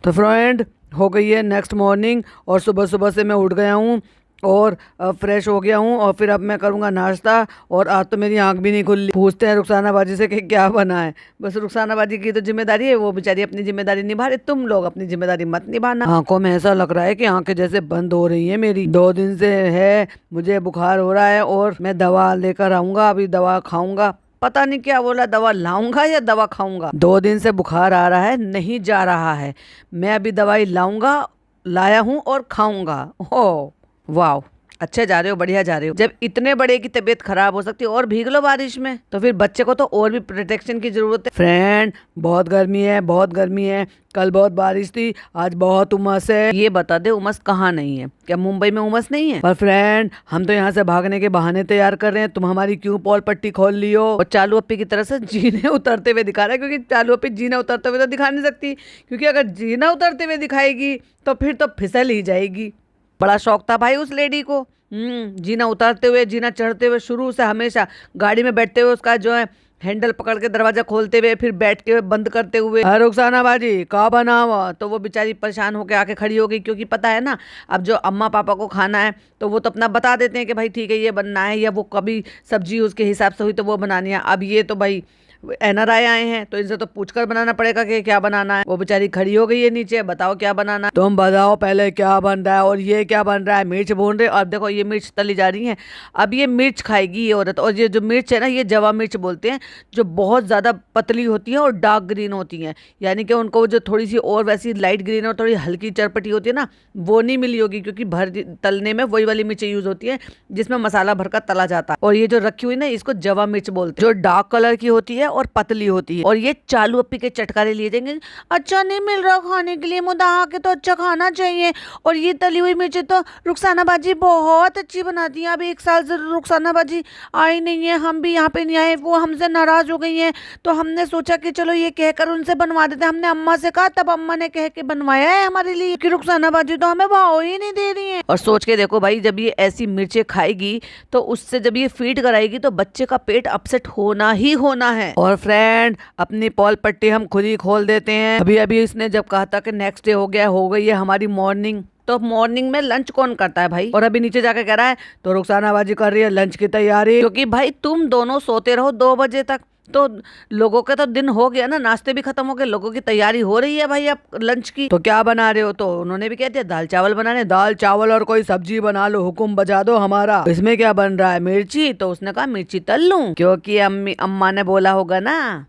तो फ्रेंड, हो गई है नेक्स्ट मॉर्निंग और सुबह सुबह से मैं उठ गया हूँ और फ्रेश हो गया हूँ और फिर अब मैं करूँगा नाश्ता। और आज तो मेरी आंख भी नहीं खुली। पूछते हैं रुखसाना बाजी से कि क्या बना है। बस रुखसाना बाजी की तो जिम्मेदारी है, वो बेचारी अपनी जिम्मेदारी निभा रही, तुम लोग अपनी जिम्मेदारी मत निभाना। आंखों में ऐसा लग रहा है कि आंखें जैसे बंद हो रही है मेरी। 2 दिन से है मुझे बुखार हो रहा है और मैं दवा लेकर आऊंगा, अभी दवा खाऊंगा। पता नहीं क्या बोला, दवा लाऊंगा या दवा खाऊंगा। 2 दिन से बुखार आ रहा है, नहीं जा रहा है। मैं अभी दवाई लाऊंगा, लाया हूं और खाऊंगा। ओ वाह, अच्छे जा रहे हो, बढ़िया जा रहे हो। जब इतने बड़े की तबीयत खराब हो सकती है और भीग लो बारिश में, तो फिर बच्चे को तो और भी प्रोटेक्शन की जरूरत है। फ्रेंड, बहुत गर्मी है, बहुत गर्मी है। कल बहुत बारिश थी, आज बहुत उमस है। ये बता दे, उमस कहाँ नहीं है? क्या मुंबई में उमस नहीं है? पर फ्रेंड, हम तो यहाँ से भागने के बहाने तैयार कर रहे हैं। तुम हमारी क्यों पोल पट्टी खोल लियो और चालू अप्पी की तरह से जीने उतरते हुए दिखा रहा है? क्योंकि चालू अप्पी जीने उतरते हुए तो दिखा नहीं सकती, क्योंकि अगर जीना उतरते हुए दिखाएगी तो फिर तो फिसल ही जाएगी। बड़ा शौक था भाई उस लेडी को, जीना उतारते हुए, जीना चढ़ते हुए, शुरू से हमेशा गाड़ी में बैठते हुए उसका जो है हैंडल पकड़ के दरवाजा खोलते हुए, फिर बैठ के बंद करते हुए। रुखसाना बाजी का बना हुआ, तो वो बेचारी परेशान होकर आके खड़ी हो गई, क्योंकि पता है ना, अब जो अम्मा पापा को खाना है तो वो तो अपना बता देते हैं कि भाई ठीक है ये बनना है, या वो कभी सब्जी उसके हिसाब से हुई तो वो बनानी है। अब ये तो भाई NRI आए हैं तो इनसे तो पूछकर बनाना पड़ेगा कि क्या बनाना है। वो बेचारी खड़ी हो गई है नीचे, बताओ क्या बनाना है। तुम बताओ पहले क्या बन रहा है, और ये क्या बन रहा है? मिर्च भून रहे, और देखो ये मिर्च तली जा रही है। अब ये मिर्च खाएगी ये औरत। और ये जो मिर्च है ना, ये जवा मिर्च बोलते हैं, जो बहुत ज्यादा पतली होती है और डार्क ग्रीन होती है। यानी कि उनको जो थोड़ी सी और वैसी लाइट ग्रीन और थोड़ी हल्की चरपटी होती है ना, वो नहीं मिली होगी, क्योंकि भर तलने में वही वाली मिर्च यूज होती है जिसमें मसाला भरकर तला जाता है। और ये जो रखी हुई ना, इसको जवा मिर्च बोलते हैं, जो डार्क कलर की होती है और पतली होती है। और ये चालू अप्पी के चटकारे लिए जाएंगे। अच्छा नहीं मिल रहा खाने के लिए, मुदा के तो अच्छा खाना चाहिए। और ये तली हुई मिर्च तो रुखसाना बाजी बहुत अच्छी बनाती है। अब 1 साल से रुखसाना बाजी आई नहीं है, हम भी यहाँ पे नहीं आए, वो हमसे नाराज हो गई हैं। तो हमने सोचा कि चलो ये कहकर उनसे बनवा देते हैं। हमने अम्मा से कहा, तब अम्मा ने कह के बनवाया है हमारे लिए, कि रुखसाना बाजी तो हमें भाव ही नहीं दे रही है। और सोच के देखो भाई, जब ये ऐसी मिर्चें खाएगी तो उससे जब ये फीड कराएगी तो बच्चे का पेट अपसेट होना ही होना है। और फ्रेंड, अपनी पॉल पट्टी हम खुद ही खोल देते हैं। अभी अभी इसने जब कहा था कि नेक्स्ट डे हो गया, हो गई है हमारी मॉर्निंग, तो मॉर्निंग में लंच कौन करता है भाई? और अभी नीचे जाके कह रहा है तो रुखसाना बाजी कर रही है लंच की तैयारी। क्योंकि भाई तुम दोनों सोते रहो 2 बजे तक, तो लोगों का तो दिन हो गया ना, नाश्ते भी खत्म हो गए, लोगों की तैयारी हो रही है भाई अब लंच की। तो क्या बना रहे हो? तो उन्होंने भी कह दिया दाल चावल बनाने। दाल चावल और कोई सब्जी बना लो, हुक्म बजा दो हमारा। इसमें क्या बन रहा है? मिर्ची। तो उसने कहा मिर्ची तल लूं, क्योंकि अम्मी अम्मा ने बोला होगा ना,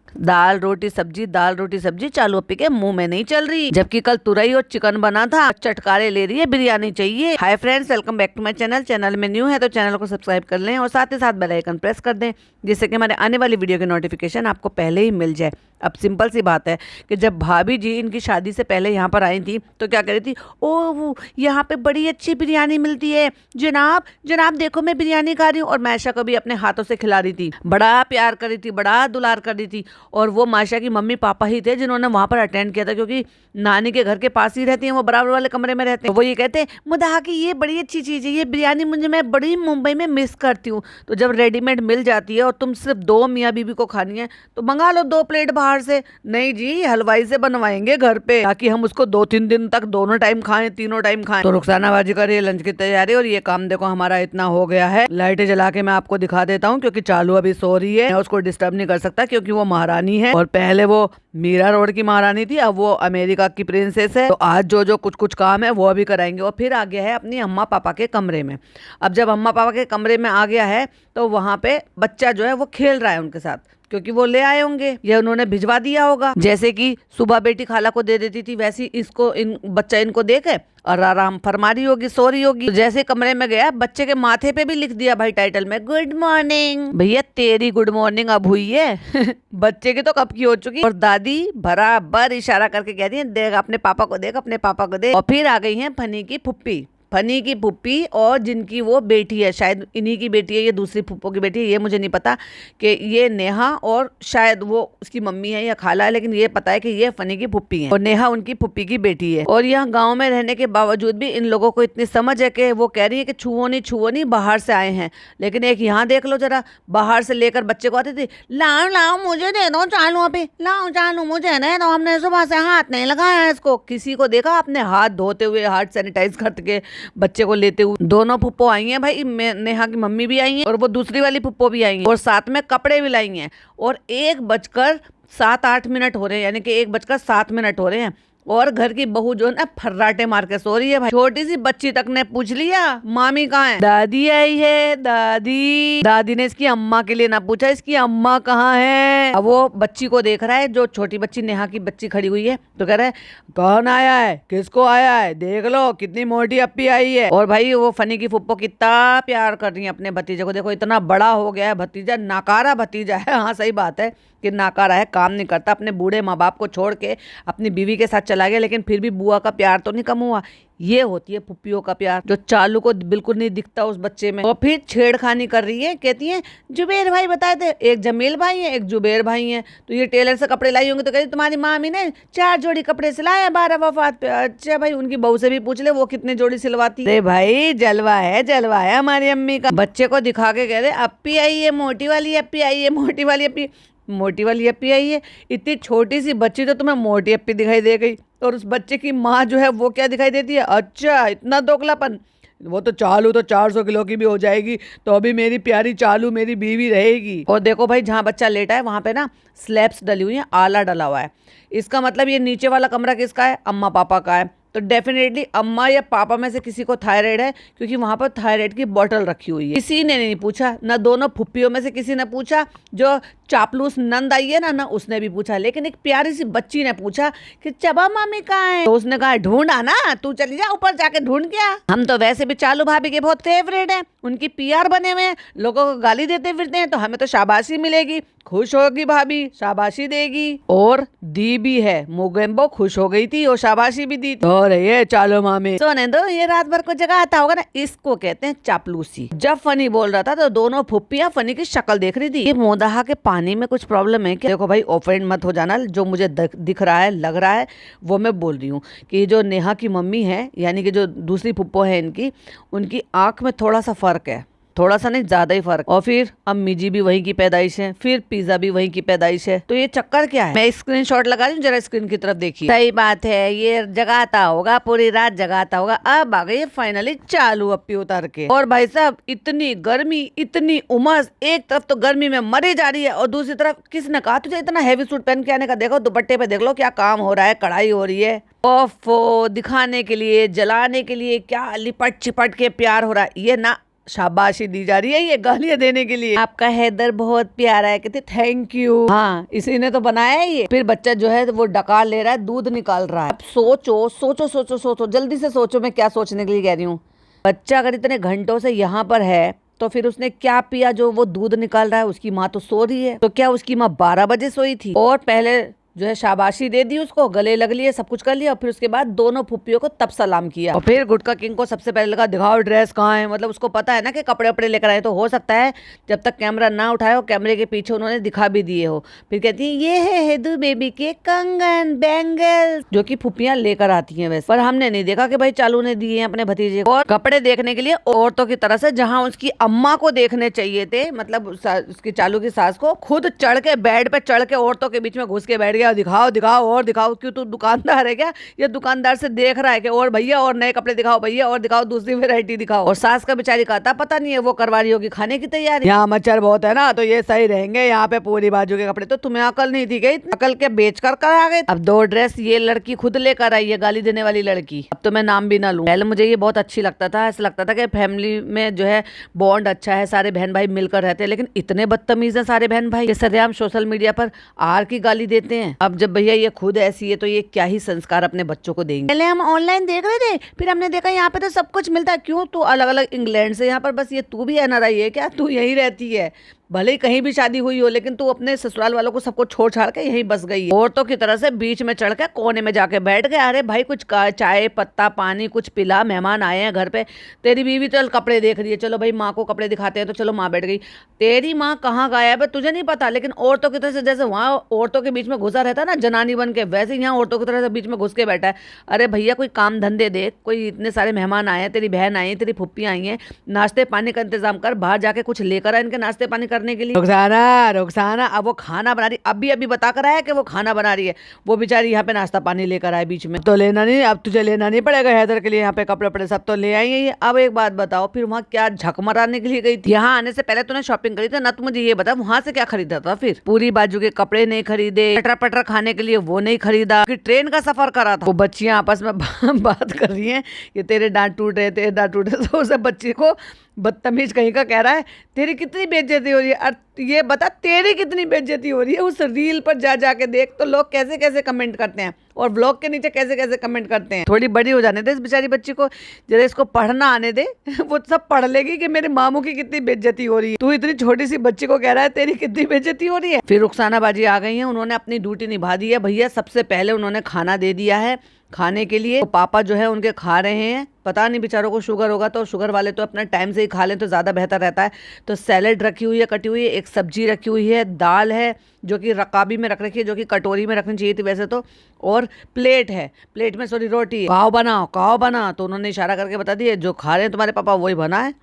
दाल रोटी सब्जी, दाल रोटी सब्जी चालू अप्पी के मुंह में नहीं चल रही। जबकि कल तुरई और चिकन बना था, चटकारे ले रही है, बिरयानी चाहिए। Hi friends, welcome back to my channel. Channel में न्यू है तो चैनल को सब्सक्राइब कर लें और साथ ही साथ बेल आइकन प्रेस कर दें, जिससे कि हमारे आने वाली वीडियो की नोटिफिकेशन आपको पहले ही मिल जाए। अब सिंपल सी बात है कि जब भाभी जी इनकी शादी से पहले यहाँ पर आई थी तो क्या कह रही थी, ओ यहाँ पे बड़ी अच्छी बिरयानी मिलती है जनाब, जनाब देखो मैं बिरयानी खा रही हूँ। और मायशा को भी अपने हाथों से खिला रही थी, बड़ा प्यार कर रही थी, बड़ा दुलार कर रही थी। और वो मायशा की मम्मी पापा ही थे जिन्होंने वहां पर अटेंड किया था, क्योंकि नानी के घर के पास ही रहती हैं, वो बराबर वाले कमरे में रहते हैं। तो वो ये कहते हैं, मुदा की ये बड़ी अच्छी चीज़ है, ये बिरयानी मुझे, मैं बड़ी मुंबई में मिस करती हूँ। तो जब रेडीमेड मिल जाती है और तुम सिर्फ 2 मियाँ बीबी को खानी है तो मंगा लो 2 प्लेट बाहर से। नहीं जी, हलवाई से बनवाएंगे घर पे, ताकि हम उसको 2-3 दिन तक दोनों टाइम खाएं, तीनों टाइम खाएं। तो रुखसाना बाजी कर रही है लंच की तैयारी। और ये काम देखो हमारा इतना हो गया है। लाइटें जला के मैं आपको दिखा देता हूँ, क्योंकि चालू अभी सो रही है, मैं उसको डिस्टर्ब नहीं कर सकता, क्योंकि वो महारानी है। और पहले वो मीरा रोड की महारानी थी, अब वो अमेरिका की प्रिंसेस है। तो आज जो जो कुछ कुछ काम है वो अभी कराएंगे। और फिर आ गया है अपनी अम्मा पापा के कमरे में। अब जब अम्मा पापा के कमरे में आ गया है तो वहां पे बच्चा जो है वो खेल रहा है उनके साथ, क्योंकि वो ले आए होंगे या उन्होंने भिजवा दिया होगा। जैसे कि सुबह बेटी खाला को दे देती थी, वैसी इसको बच्चा इनको देखे और आराम फरमा रही होगी, सो रही होगी। तो जैसे कमरे में गया, बच्चे के माथे पे भी लिख दिया भाई टाइटल में, गुड मॉर्निंग। भैया तेरी गुड मॉर्निंग अब हुई है बच्चे की तो कब की हो चुकी। और दादी बराबर इशारा करके कह रही है, देख अपने पापा को देख, अपने पापा को देख। और फिर आ गई है फनी की फुप्पी। फनी की फुप्पी और जिनकी वो बेटी है, शायद इन्हीं की बेटी है, ये दूसरी फुप्पो की बेटी है, ये मुझे नहीं पता कि ये नेहा और शायद वो उसकी मम्मी है या खाला है, लेकिन ये पता है कि ये फनी की फुप्पी है और नेहा उनकी फुप्पी की बेटी है। और यहाँ गाँव में रहने के बावजूद भी इन लोगों को इतनी समझ है कि वो कह रही है कि छुओ नहीं बाहर से आए हैं। लेकिन एक यहाँ देख लो जरा, बाहर से लेकर बच्चे को आती थी, लाओ लाओ मुझे दे दो चालू, अभी लाओ चालू मुझे दे दो, हमने सुबह से हाथ नहीं लगाया इसको। किसी को देखा आपने हाथ धोते हुए, हाथ सैनिटाइज करके बच्चे को लेते हुए? दोनों फुप्पो आई हैं भाई, नेहा की मम्मी भी आई हैं और वो दूसरी वाली फुप्पो भी आई हैं और साथ में कपड़े भी लाई हैं। और 1:07-8 हो रहे हैं, यानी कि 1:07 हो रहे हैं और घर की बहू जो है ना फर्राटे मार के सो रही है भाई। छोटी सी बच्ची तक ने पूछ लिया मामी कहाँ है? दादी आई है दादी। दादी ने इसकी अम्मा के लिए ना पूछा इसकी अम्मा कहाँ है। अब वो बच्ची को देख रहा है, जो छोटी बच्ची नेहा की बच्ची खड़ी हुई है, तो कह रहा है कौन आया है, किसको आया है, देख लो कितनी मोटी अप्पी आई है। और भाई वो फनी की फुप्पो कितना प्यार कर रही है अपने भतीजे को। देखो इतना बड़ा हो गया है भतीजा, नाकारा भतीजा है। हाँ सही बात है कि नाकारा है, काम नहीं करता, अपने बूढ़े माँ बाप को छोड़ के अपनी बीवी के साथ चला गया, लेकिन फिर भी बुआ का प्यार तो नहीं कम हुआ। ये होती है फुप्पियों का प्यार, जो चालू को बिल्कुल नहीं दिखता उस बच्चे में। और फिर छेड़खानी कर रही है, कहती है जुबेर भाई बताए थे, एक जमील भाई है एक जुबेर भाई है, तो ये टेलर से कपड़े लाई होंगे, तो कहती तुम्हारी मामी ने 4 जोड़ी कपड़े सिलाए 12 वफात पे। अच्छा भाई उनकी बहू से भी पूछ ले वो कितने जोड़ी सिलवाती है। भाई जलवा है हमारी अम्मी का। बच्चे को दिखा के कह रहे अप्पी आई है, मोटी वाली अप्पी आई है, मोटी वाली अप्पी, मोटी वाली अप्पी आई है। इतनी छोटी सी बच्ची तो तुम्हें मोटी अप्पी दिखाई दे गई, और उस बच्चे की माँ जो है वो क्या दिखाई देती है? अच्छा इतना दोगलापन, वो तो चालू तो 400 किलो की भी हो जाएगी, तो अभी मेरी प्यारी चालू मेरी बीवी रहेगी। और देखो भाई जहाँ बच्चा लेटा है वहां पे ना स्लैब्स डली हुई है, आला डला हुआ है। इसका मतलब ये नीचे वाला कमरा किसका है? अम्मा पापा का है। तो डेफिनेटली अम्मा या पापा में से किसी को थायराइड है, क्योंकि वहां पर थायराइड की बोतल रखी हुई है। किसी ने नहीं पूछा, ना दोनों फुप्पियों में से किसी ने पूछा, जो चापलूस नंद आई है ना उसने भी पूछा, लेकिन एक प्यारी सी बच्ची ने पूछा कि चबा मामी कहाँ है? तो उसने कहा ढूंढा ना, तू चली जा ऊपर जाके ढूंढ क्या। हम तो वैसे भी चालू भाभी के बहुत फेवरेट है, उनकी पीआर बने हुए हैं, लोगों को गाली देते फिरते हैं, तो हमें तो शाबाशी मिलेगी, खुश होगी भाभी, शाबाशी देगी। और दी भी है, मोगेम्बो खुश हो गई थी और शाबाशी भी दी थी। और ये चालो मामी सोने दो, ये रात भर को जगह आता होगा ना, इसको कहते हैं चापलूसी। जब फनी बोल रहा था तो दोनों फुप्पियां फनी की शक्ल देख रही थी। ये मोदहा के पानी में कुछ प्रॉब्लम है क्या? देखो भाई ऑफेंड मत हो जाना, जो मुझे दिख रहा है लग रहा है वो मैं बोल रही हूँ कि जो नेहा की मम्मी है, यानी कि जो दूसरी फुप्पो है इनकी, उनकी आंख में थोड़ा सा फर्क है, थोड़ा सा नहीं ज्यादा ही फर्क। और फिर अम्मी जी भी वहीं की पैदाइश है, फिर पिज्जा भी वहीं की पैदाइश है, तो ये चक्कर क्या है? मैं स्क्रीनशॉट लगा रही हूँ, जरा स्क्रीन की तरफ देखिए। सही बात है, ये जगाता होगा, पूरी रात जगाता होगा। अब आ गई फाइनली चालू अप्पी उतार के। और भाई साहब इतनी गर्मी, इतनी उमस, एक तरफ तो गर्मी में मरी जा रही है और दूसरी तरफ किसने कहा तुझे इतना हैवी सूट पहन के आने का? देखो दुपट्टे पे देख लो क्या काम हो रहा है, कढ़ाई हो रही है। ओफो, दिखाने के लिए, जलाने के लिए क्या लिपट चिपट के प्यार हो रहा है। ये ना शाबाशी दी जा रही है, ये गालियां देने के लिए। आपका हैदर बहुत प्यारा है, कहते थैंक यू। हाँ इसी ने तो बनाया है ये। फिर बच्चा जो है वो डकार ले रहा है, दूध निकाल रहा है। अब सोचो सोचो सोचो सोचो, जल्दी से सोचो, मैं क्या सोचने के लिए कह रही हूँ। बच्चा अगर इतने घंटों से यहाँ पर है तो फिर उसने क्या पिया जो वो दूध निकाल रहा है? उसकी माँ तो सो रही है, तो क्या उसकी माँ 12 बजे सोई थी? और पहले जो है शाबाशी दे दी उसको, गले लग लिए, सब कुछ कर लिया, और फिर उसके बाद दोनों फुप्पियों को तब सलाम किया। और फिर गुटका किंग को सबसे पहले लगा दिखाओ ड्रेस कहाँ है, मतलब उसको पता है ना कि कपड़े वपड़े लेकर आए, तो हो सकता है जब तक कैमरा ना उठाए हो, कैमरे के पीछे उन्होंने दिखा भी दिए हो। फिर कहती है ये है हेदू बेबी के कंगन बैंगल, जो की फुप्पियां लेकर आती है वैसे, पर हमने नहीं देखा कि भाई चालू ने दिए अपने भतीजे को। और कपड़े देखने के लिए औरतों की तरह से, जहाँ उसकी अम्मा को देखने चाहिए थे, मतलब उसकी चालू की सास को, खुद चढ़ के बेड पे चढ़ के औरतों के बीच में घुस के बैठ गया, दिखाओ दिखाओ और दिखाओ। क्यों तू दुकानदार है क्या? ये दुकानदार से देख रहा है कि और भैया और नए कपड़े दिखाओ, भैया और दिखाओ, दूसरी वैरायटी दिखाओ। और सास का बेचारी का था पता नहीं है, वो करवा रही होगी खाने की तैयारी। यहाँ मच्छर बहुत है ना, तो ये सही रहेंगे यहाँ पे पूरी बाजू के कपड़े। तो तुम्हें अकल नहीं थी गई? अकल के बेच कर आ गए। अब 2 ड्रेस ये लड़की खुद लेकर आई है, गाली देने वाली लड़की। अब तो मैं नाम भी ना लूं। पहले मुझे ये बहुत अच्छी लगता था, ऐसा लगता था कि फैमिली में जो है बॉन्ड अच्छा है, सारे बहन भाई मिलकर रहते हैं, लेकिन इतने बदतमीज है सारे बहन भाई, सरेआम सोशल मीडिया पर आर की गाली देते हैं। अब जब भैया ये खुद ऐसी है तो ये क्या ही संस्कार अपने बच्चों को देंगे। पहले हम ऑनलाइन देख रहे थे, फिर हमने देखा यहाँ पे तो सब कुछ मिलता है। क्यों तू अलग अलग इंग्लैंड से यहाँ पर, बस ये तू भी एनआरआई है क्या? तू यहीं रहती है? भले ही कहीं भी शादी हुई हो, लेकिन तू अपने ससुराल वालों को सबको छोड़ छाड़ के यहीं बस गई है। औरतों की तरह से बीच में चढ़ के कोने में जाके बैठ गए। अरे भाई कुछ चाय पत्ता पानी कुछ पिला, मेहमान आए हैं घर पे। तेरी बीवी चल कपड़े देख रही है, चलो भाई माँ को कपड़े दिखाते हैं, तो चलो माँ बैठ गई। तेरी माँ कहाँ गायब है तुझे नहीं पता, लेकिन औरतों की तरह से जैसे वहां औरतों के बीच में घुसा रहता है ना जनानी बन के, वैसे ही यहाँ औरतों की तरह से बीच में घुस के बैठा है। अरे भैया कोई काम धंधे देख, कोई इतने सारे मेहमान आए हैं, तेरी बहन आई है, तेरी फुप्पी आई है, नाश्ते पानी का इंतजाम कर, बाहर जाके कुछ लेकर आ इनके नाश्ते पानी करने के लिए। रुखसाना रुखसाना अब वो खाना बना रही, अभी अभी बता कर आया कि वो खाना बना रही है। वो बेचारी यहाँ पे नाश्ता पानी लेकर आए बीच में। तो लेना नहीं, अब तुझे लेना नहीं पड़ेगा हैदर के लिए, यहाँ पे कपड़े पड़े सब तो ले आई है। अब एक बात बताओ, फिर वहाँ क्या झक मराने के लिए गई थी? यहाँ आने से पहले तूने शॉपिंग करी थी ना? तू मुझे ये बता वहां से क्या खरीदा था? फिर पूरी बाजू के कपड़े नहीं खरीदे, पटर पटर खाने के लिए वो नहीं खरीदा, कि ट्रेन का सफर करा था? वो बच्चियां आपस में बात कर रही हैं कि तेरे दांत टूट रहे, तेरे दांत टूट रहे। तो उसे बच्ची को बदतमीज कहीं का कह रहा है तेरी कितनी बेइज्जती हो रही है। और ये बता तेरी कितनी बेइज्जती हो रही है? उस रील पर जा जाके देख तो लोग कैसे कैसे कमेंट करते हैं, और ब्लॉग के नीचे कैसे कैसे कमेंट करते हैं। थोड़ी बड़ी हो जाने दे इस बेचारी बच्ची को, जरा इसको पढ़ना आने दे। वो सब पढ़ लेगी कि मेरे मामू की कितनी बेइज्जती हो रही है। तू इतनी छोटी सी बच्ची को कह रहा है तेरी कितनी बेइज्जती हो रही है। फिर रुखसाना बाजी आ गई है, उन्होंने अपनी ड्यूटी निभा दी है भैया। सबसे पहले उन्होंने खाना दे दिया है खाने के लिए। तो पापा जो है उनके खा रहे हैं, पता नहीं बेचारों को शुगर होगा, तो शुगर वाले तो अपना टाइम से ही खा लें तो ज़्यादा बेहतर रहता है। तो सैलेड रखी हुई है कटी हुई है, एक सब्जी रखी हुई है, दाल है जो कि रकाबी में रख रखी है, जो कि कटोरी में रखनी चाहिए थी वैसे तो, और प्लेट है, प्लेट में सॉरी रोटी है। काव बनाओ काव बना, तो उन्होंने इशारा करके बता दिया जो खा रहे हैं तुम्हारे पापा वही बना है,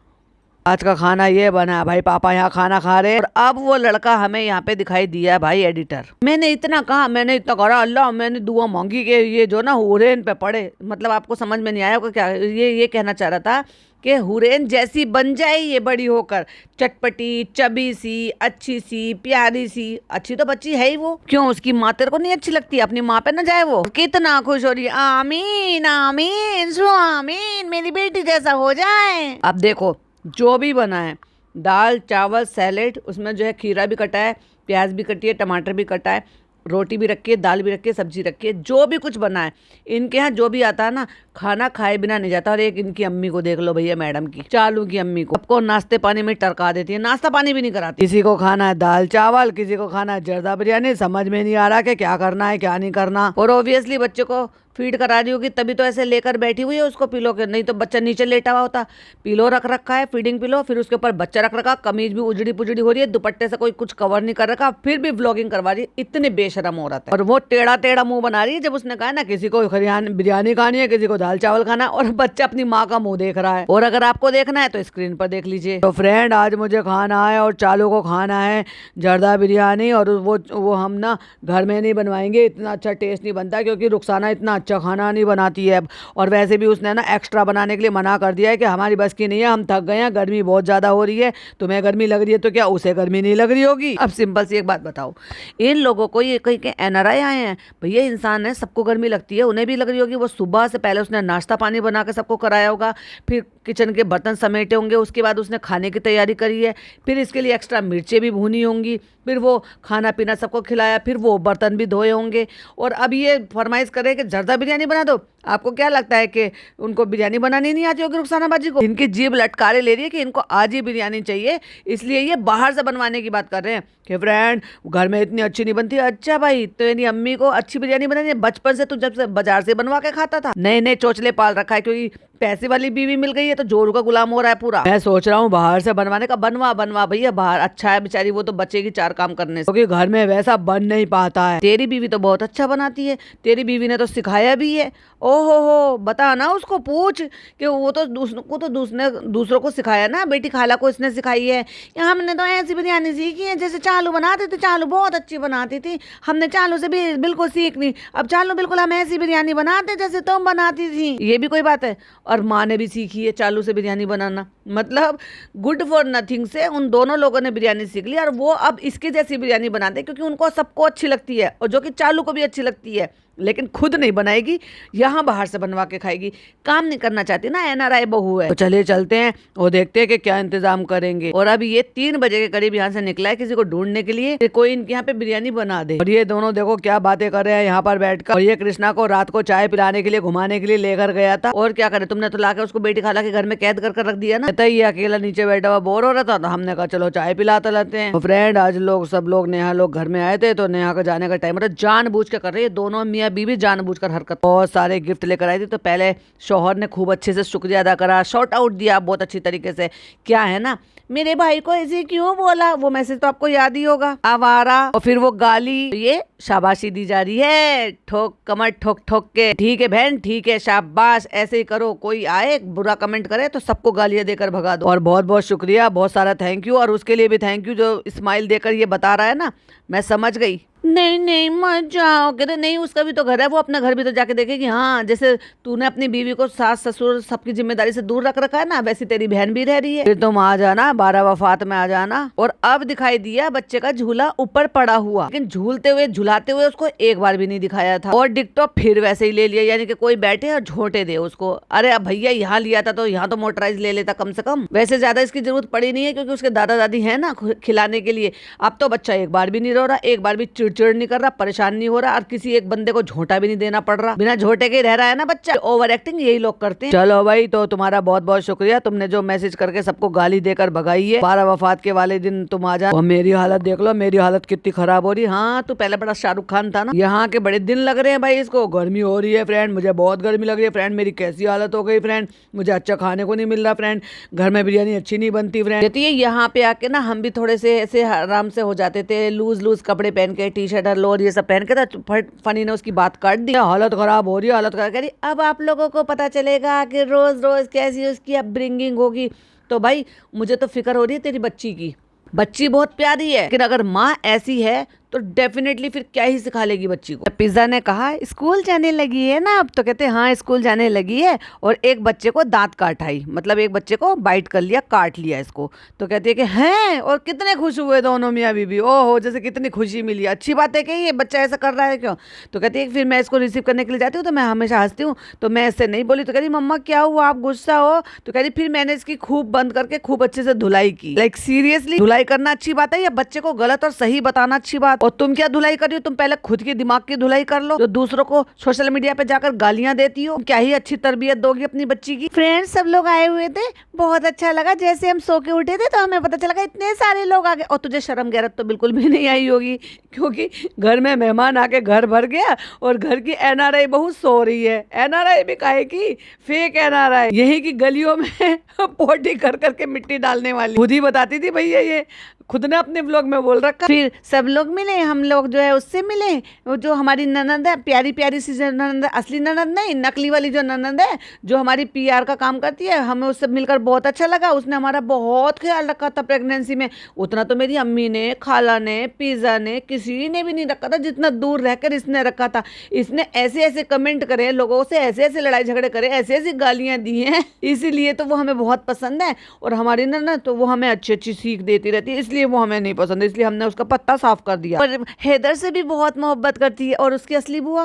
आज का खाना ये बना है भाई। पापा यहाँ खाना खा रहे हैं। और अब वो लड़का हमें यहाँ पे दिखाई दिया है भाई एडिटर। मैंने इतना कहा, मैंने इतना कहा अल्लाह, मैंने दुआ मांगी कि ये जो ना हुरैन पे पड़े। मतलब आपको समझ में नहीं आया होगा क्या ये कहना चाह रहा था कि हुरैन जैसी बन जाए ये बड़ी होकर, चटपटी चबी सी अच्छी सी प्यारी सी। अच्छी तो बच्ची है ही वो, क्यों उसकी माँ तेरे को नहीं अच्छी लगती? अपनी माँ पे ना जाए वो? कितना खुश हो रही है, आमीन आमीन सो आमीन, मेरी बेटी जैसा हो जाए। अब देखो जो भी बना है, दाल चावल सैलेड, उसमें जो है खीरा भी कटा है, प्याज भी कटी है, टमाटर भी कटा है, रोटी भी रखी है, दाल भी रखी है, सब्जी रखी है। जो भी कुछ बना है इनके यहाँ, जो भी आता है ना, खाना खाए बिना नहीं जाता। और एक इनकी अम्मी को देख लो भैया, मैडम की चालू की अम्मी को, सबको नाश्ते पानी में टरका देती है, नाश्ता पानी भी नहीं कराती। किसी को खाना है दाल चावल, किसी को खाना है जर्दा बिरयानी। समझ में नहीं आ रहा कि क्या करना है क्या नहीं करना। और ऑब्वियसली बच्चे को फीड करा रही होगी तभी तो ऐसे लेकर बैठी हुई है उसको पिलो के, नहीं तो बच्चा नीचे लेटा हुआ होता। पिलो रख रखा है, फीडिंग पिलो, फिर उसके ऊपर बच्चा रख रखा, कमीज भी उजड़ी पुजड़ी हो रही है, दुपट्टे से कोई कुछ कवर नहीं कर रखा, फिर भी व्लॉगिंग करवा रही है। इतनी बेशरम औरत है। और वो टेढ़ा टेढ़ा मुंह बना रही है जब उसने कहा ना किसी को बिरयानी खानी है, किसी को दाल चावल खाना, और बच्चा अपनी माँ का मुंह देख रहा है। और अगर आपको देखना है तो स्क्रीन पर देख लीजिए। तो फ्रेंड आज मुझे खाना है और चालू को खाना है जर्दा बिरयानी, और वो हम ना घर में नहीं बनवाएंगे, इतना अच्छा टेस्ट नहीं बनता, क्योंकि रुखसाना इतना अच्छा खाना नहीं बनाती है। और वैसे भी उसने ना एक्स्ट्रा बनाने के लिए मना कर दिया है कि हमारी बस की नहीं है, हम थक गए हैं, गर्मी बहुत ज्यादा हो रही है, तुम्हें गर्मी लग रही है तो क्या उसे गर्मी नहीं लग रही होगी? अब सिंपल सी एक बात बताओ, इन लोगों को ये कहीं के एनआरआई आए हैं भैया, इंसान है, सबको गर्मी लगती है, उन्हें भी लग रही होगी। वो सुबह से पहले उसने नाश्ता पानी बना के सबको कराया होगा, फिर किचन के बर्तन समेटे होंगे, उसके बाद उसने खाने की तैयारी करी है, फिर इसके लिए एक्स्ट्रा मिर्चें भी भूनी होंगी, फिर वो खाना पीना सबको खिलाया, फिर वो बर्तन भी धोए होंगे। और अब ये फरमाइश करे कि जर्दा बिरयानी बना दो। आपको क्या लगता है कि उनको बिरयानी बनानी नहीं आती होगी रुखसाना बाजी को? इनकी जीभ लटकारे ले रही है कि इनको आज ही बिरयानी चाहिए, इसलिए ये बाहर से बनवाने की बात कर रहे हैं कि फ्रेंड घर में इतनी अच्छी नहीं बनती। अच्छा भाई, तो यानी अम्मी को अच्छी बिरयानी बनानी है? बचपन से तू जब से बाजार से बनवा के खाता था? नए नए चोचले पाल रखा है, क्योंकि पैसे वाली बीवी मिल गई है तो जोरू का गुलाम हो रहा है पूरा। मैं सोच रहा हूँ बाहर से बनवाने का। बनवा भैया बाहर, अच्छा है बेचारी, वो तो बचेगी चार काम करने से, क्योंकि घर में वैसा बन नहीं पाता है। तेरी बीवी तो बहुत अच्छा बनाती है, तेरी बीवी ने तो सिखाया भी है। ओहो हो, बता ना उसको, पूछ कि वो तो दूसरों को सिखाया ना, बेटी खाला को इसने सिखाई है। या हमने तो ऐसी बिरयानी सीखी है जैसे चालू बनाते थे, चालू बहुत अच्छी बनाती थी, हमने चालू से भी बिल्कुल सीख ली, अब चालू बिल्कुल हम ऐसी बिरयानी बनाते जैसे तुम बनाती थी। ये भी कोई बात है? और माँ ने भी सीखी है चालू से बिरयानी बनाना। मतलब गुड फॉर नथिंग से उन दोनों लोगों ने बिरयानी सीख ली, और वो अब इसके जैसी बिरयानी बनाते, क्योंकि उनको सबको अच्छी लगती है, और जो कि चालू को भी अच्छी लगती है। लेकिन खुद नहीं बनाएगी, यहाँ बाहर से बनवा के खाएगी। काम नहीं करना चाहती ना, एनआरआई बहू है। तो चलिए चलते हैं और देखते हैं कि क्या इंतजाम करेंगे। और अभी ये 3 बजे के करीब यहाँ से निकला है किसी को ढूंढने के लिए कि कोई इनके यहाँ पे बिरयानी बना दे। और ये दोनों देखो क्या बातें कर रहे हैं यहाँ पर बैठकर। और ये कृष्णा को रात को चाय पिलाने के लिए घुमाने के लिए लेकर गया था। और क्या करे, तुमने तो लाकर उसको बेटी खाला के घर में कैद कर रख दिया ना। ये अकेला नीचे बैठा हुआ बोर हो रहा था, तो हमने कहा चलो चाय पिलाते रहते हैं। फ्रेंड आज लोग सब लोग नेहा लोग घर में आए थे, तो नेहा का जाने का टाइम था। जानबूझ के कर रही है दोनों मियाँ बीवी, जानबूझकर हरकत। बहुत सारे गिफ्ट लेकर आई थी, तो पहले शौहर ने खूब अच्छे से शुक्रिया अदा करा, शॉर्ट आउट दिया बहुत अच्छी तरीके से। क्या है ना, मेरे भाई को ऐसे क्यों बोला, वो मैसेज तो आपको याद ही होगा, आवारा। और फिर वो गाली, ये शाबाशी दी जा रही है, ठोक कमर ठोक ठोक के। ठीक है बहन, ठीक है, शाबाश, ऐसे ही करो। कोई आए बुरा कमेंट करे तो सबको गालियां देकर भगा दो। और बहुत बहुत शुक्रिया, बहुत सारा थैंक यू। और उसके लिए भी थैंक यू जो स्माइल देकर ये बता रहा है ना, मैं समझ गई। नहीं नहीं मत जाओ, कहते नहीं उसका भी तो घर है, वो अपना घर भी तो जाके देखेगी। हाँ, जैसे तूने अपनी बीवी को सास ससुर सबकी जिम्मेदारी से दूर रख रखा है ना, वैसे तेरी बहन भी रह रही है। फिर तुम आ जाना 12 वफात में आ जाना। और अब दिखाई दिया बच्चे का झूला ऊपर पड़ा हुआ, लेकिन झूलते हुए झुलाते हुए उसको एक बार भी नहीं दिखाया था। और डिकटॉप फिर वैसे ही ले लिया, यानी कि कोई बैठे और झोंटे दे उसको। अरे अब भैया यहाँ लिया था तो यहाँ तो मोटराइज ले लेता कम से कम। वैसे ज्यादा इसकी जरूरत पड़ी नहीं है, क्योंकि उसके दादा दादी है ना खिलाने के लिए। अब तो बच्चा एक बार भी नहीं रो रहा, एक बार भी चिड़चिड़ नहीं कर रहा, परेशान नहीं हो रहा, और किसी एक बंदे को झोंटा भी नहीं देना पड़ रहा। बिना झोंटे के रह रहा है ना बच्चा। ओवर एक्टिंग यही लोग करते हैं। चलो भाई, तो तुम्हारा बहुत बहुत शुक्रिया, तुमने जो मैसेज करके सबको गाली देकर भगाई है। 12 वफात के वाले दिन तुम आ जा। और मेरी हालत देख लो, मेरी हालत कितनी खराब हो रही है। हाँ, तू पहले बड़ा शाहरुख खान था ना। यहाँ के बड़े दिन लग रहे हैं भाई इसको। गर्मी हो रही है फ्रेंड, मुझे बहुत गर्मी लग रही है फ्रेंड। मेरी कैसी हालत हो गई फ्रेंड, मुझे अच्छा खाने को नहीं मिल रहा फ्रेंड, घर में बिरयानी अच्छी नहीं बनती फ्रेंड। कहती है यहाँ पे आके ना हम भी थोड़े से ऐसे आराम से हो जाते थे, लूज लूज कपड़े पहन के, टी शर्ट और लोअर ये सब पहन के। फनी ने उसकी बात काट दी। हालत खराब हो रही है, हालत खराब कह रही। अब आप लोगों को पता चलेगा कि रोज रोज कैसी उसकी अपब्रिंगिंग होगी। तो भाई मुझे तो फिक्र हो रही है तेरी बच्ची की। बच्ची बहुत प्यारी है, लेकिन अगर माँ ऐसी है तो डेफिनेटली फिर क्या ही सिखा लेगी बच्ची को। पिज्जा ने कहा स्कूल जाने लगी है ना अब, तो कहते हैं हाँ स्कूल जाने लगी है। और एक बच्चे को दांत काट आई, मतलब एक बच्चे को बाइट कर लिया, काट लिया इसको। तो कहती है कि हैं, और कितने खुश हुए दोनों मियाँ बीबी। ओहो, जैसे कितनी खुशी मिली, अच्छी बात है कि ये बच्चा ऐसा कर रहा है क्यों। तो कहती है फिर मैं इसको रिसीव करने के लिए जाती हूँ तो मैं हमेशा हंसती हूँ, तो मैं इससे नहीं बोली। तो कहती मम्मा क्या हुआ, आप गुस्सा हो। तो कहती फिर मैंने इसकी खूब बंद करके खूब अच्छे से धुलाई की। लाइक सीरियसली, धुलाई करना अच्छी बात है या बच्चे को गलत और सही बताना अच्छी बात। और तुम क्या धुलाई कर रही हो, तुम पहले खुद के दिमाग की धुलाई कर लो, जो दूसरों को सोशल मीडिया पे जाकर गालियां देती हो। क्या ही अच्छी तरबियत दोगी अपनी बच्ची की। फ्रेंड्स सब लोग आए हुए थे, बहुत अच्छा लगा। जैसे हम सो के उठे थे तो हमें पता चला इतने सारे लोग आ गए। और तुझे शर्म गैरत तो बिल्कुल भी नहीं आई होगी, क्योंकि घर में मेहमान आके घर भर गया और घर की एनआरआई बहू सो रही है। एनआरआई भी काहे की, फेक एनआरआई, यही की गलियों में पोटी कर करके मिट्टी डालने वाली। खुद ही बताती थी भैया, ये खुद ने अपने ब्लॉग में बोल रखा। फिर सब लोग मिले, हम लोग जो है उससे मिले, वो जो हमारी ननद है, प्यारी प्यारी सी ननद है, असली ननद नहीं, नकली वाली जो ननद है जो हमारी पीआर का काम करती है। हमें उससे मिलकर बहुत अच्छा लगा, उसने हमारा बहुत ख्याल रखा था प्रेगनेंसी में। उतना तो मेरी अम्मी ने, खाला ने, पिज़्ज़ा ने, किसी ने भी नहीं रखा था जितना दूर रहकर इसने रखा था। इसने ऐसे ऐसे कमेंट करे, लोगों से ऐसे ऐसे लड़ाई झगड़े करे, ऐसे ऐसी गालियां दी हैं, इसीलिए तो वो हमें बहुत पसंद है। और हमारी ननद तो वो हमें अच्छी अच्छी सीख देती रहती है, इसलिए वो हमें नहीं पसंद, इसलिए हमने उसका पत्ता साफ कर दिया। और हैदर से भी बहुत मोहब्बत करती है। और उसकी असली बुआ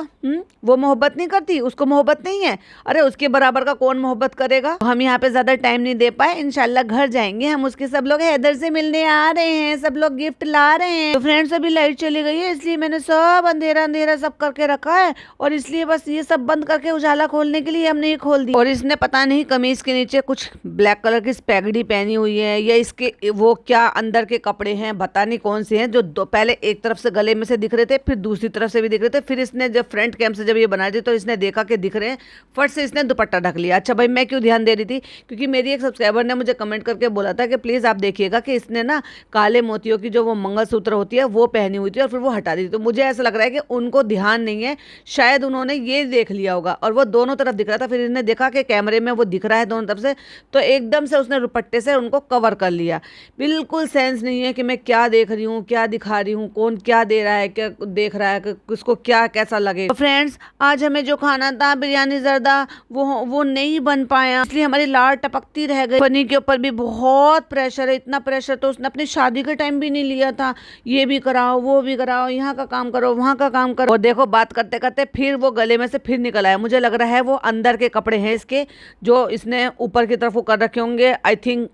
वो मोहब्बत नहीं करती, उसको मोहब्बत नहीं है। अरे उसके बराबर का कौन मोहब्बत करेगा। हम यहाँ पे ज्यादा टाइम नहीं दे पाए, इंशाल्लाह घर जाएंगे हम उसके। सब लोग हैदर से मिलने आ रहे हैं, सब लोग गिफ्ट ला रहे हैं। तो फ्रेंड्स अभी लाइट चली गई है, इसलिए मैंने सब अंधेरा अंधेरा सब करके रखा है। और इसलिए बस ये सब बंद करके उजाला खोलने के लिए हमने ये खोल दी। और इसने पता नहीं कमीज के नीचे कुछ ब्लैक कलर की स्पैगडी पहनी हुई है, या इसके वो क्या अंदर के कपड़े हैं, पता नहीं कौन से हैं, जो पहले एक तरफ से गले में से दिख रहे थे, फिर दूसरी तरफ से भी दिख रहे थे। फिर इसने जब फ्रंट कैम से जब ये बना दी तो इसने देखा कि दिख रहे हैं, फट से इसने दुपट्टा ढक लिया। अच्छा भाई, मैं क्यों ध्यान दे रही थी, क्योंकि मेरी एक सब्सक्राइबर ने मुझे कमेंट करके बोला था कि प्लीज आप देखिएगा कि इसने ना काले मोतियों की जो वो मंगलसूत्र होती है वो पहनी हुई थी और फिर वो हटा दी। तो मुझे ऐसा लग रहा है कि उनको ध्यान नहीं है, शायद उन्होंने ये देख लिया होगा। और वो दोनों तरफ दिख रहा था, फिर इसने देखा कि कैमरे में वो दिख रहा है दोनों तरफ से, तो एकदम से उसने दुपट्टे से उनको कवर कर लिया। बिल्कुल सेंस नहीं है कि मैं क्या देख रही हूँ, क्या दिखा रही हूँ, कौन कौन क्या दे रहा है, क्या देख रहा है, कि किसको क्या कैसा लगे। तो फ्रेंड्स आज हमें जो खाना था बिरयानी जर्दा वो नहीं बन पाया, इसलिए हमारी लार टपकती रह गई। फनी के ऊपर भी बहुत प्रेशर है, इतना प्रेशर तो उसने अपनी शादी के टाइम भी नहीं लिया था। ये भी कराओ वो भी कराओ, यहाँ का काम करो वहाँ का काम करो। और देखो बात करते करते फिर वो गले में से फिर निकल आया। मुझे लग रहा है वो अंदर के कपड़े हैं इसके, जो इसने ऊपर की तरफ वो कर रखे होंगे आई थिंक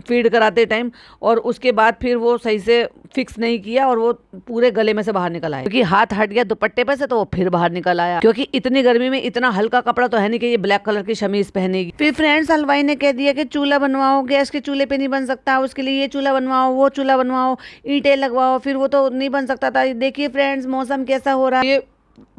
फीड कराते टाइम, और उसके बाद फिर वो सही से फिक्स नहीं किया और वो पूरे गले में से बाहर निकल आया, क्योंकि हाथ हट गया दुपट्टे पे से तो वो फिर बाहर निकल आया। क्योंकि इतनी गर्मी में इतना हल्का कपड़ा तो है नहीं कि ये ब्लैक कलर की शमीज पहनेगी। फिर फ्रेंड्स हलवाई ने कह दिया कि चूल्हा बनवाओ, गैस के चूल्हे पे नहीं बन सकता, उसके लिए ये चूल्हा बनवाओ वो चूल्हा बनवाओ, ईंटें लगवाओ, फिर वो तो नहीं बन सकता था। देखिए फ्रेंड्स मौसम कैसा हो रहा है, ये